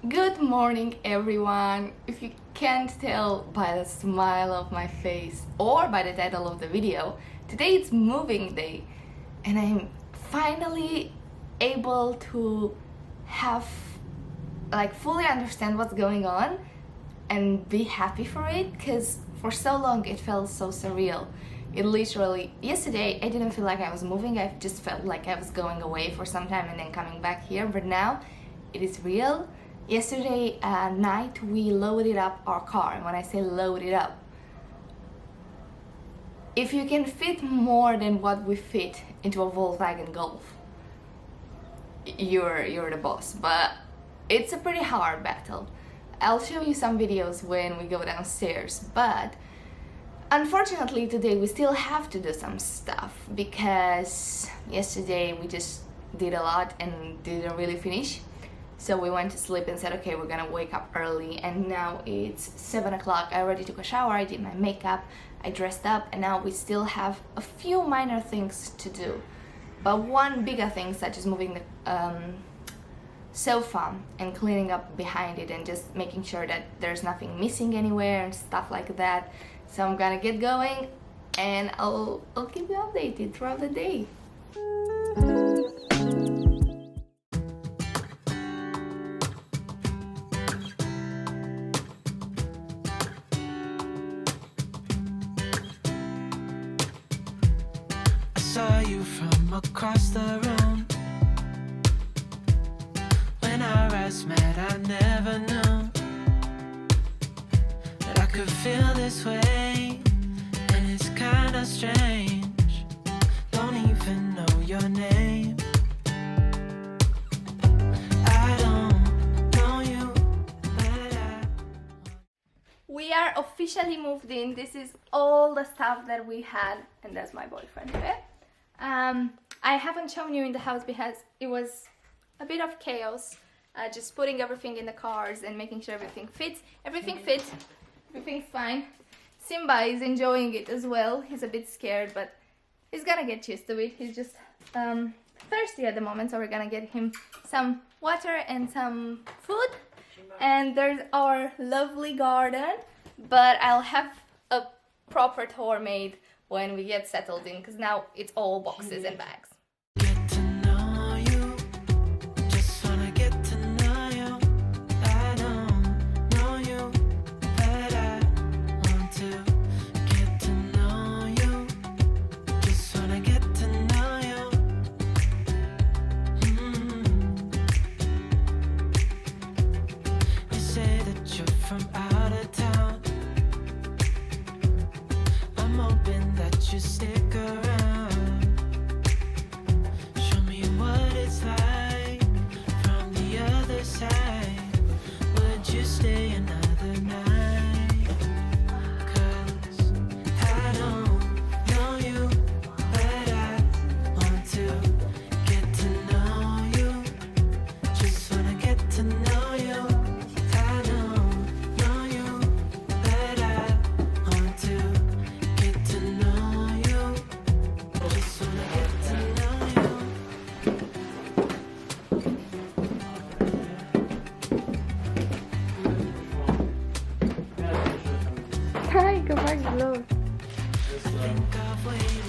Good morning, everyone. If you can't tell by the smile of my face or by the title of the video, today it's moving day and I'm finally able to have fully understand what's going on and be happy for it, because for so long it felt so surreal. It literally, yesterday I didn't feel like I was moving, I just felt like I was going away for some time and then coming back here, but now it is real. Yesterday night we loaded up our car, and when I say loaded up, if you can fit more than what we fit into a Volkswagen Golf, you're the boss. But it's a pretty hard battle. I'll show you some videos when we go downstairs, but unfortunately today we still have to do some stuff because yesterday we just did a lot and didn't really finish. So we went to sleep and said, okay, we're gonna wake up early, and now it's 7 o'clock. I already took a shower, I did my makeup, I dressed up, and now we still have a few minor things to do. But one bigger thing, such as moving the sofa and cleaning up behind it and just making sure that there's nothing missing anywhere and stuff like that. So I'm gonna get going and I'll keep you updated throughout the day. Saw you from across the room. When our eyes met, I never knew that I could feel this way, and it's kinda strange. Don't even know your name. I don't know you, but We are officially moved in. This is all the stuff that we had, and that's my boyfriend here. I haven't shown you in the house because it was a bit of chaos, just putting everything in the cars and making sure everything fits. Everything fits, everything's fine. Simba is enjoying it as well. He's a bit scared, but he's gonna get used to it. He's just thirsty at the moment, so we're gonna get him some water and some food. And there's our lovely garden, but I'll have a proper tour made when we get settled in, because now it's all boxes and bags. get to know you. Just wanna get to know you. I don't know you, but I want to get to know you. Just wanna get to know you. You say that you're from out of town. I'm hoping that you stick around. Show me what it's like from the other side. Would you stay another night? 'Cause I don't know you, but I want to get to know you. Just wanna get to know you. I don't know you, but I want to get to know you. Just wanna get to know you. Hi, go back below. I think I've waited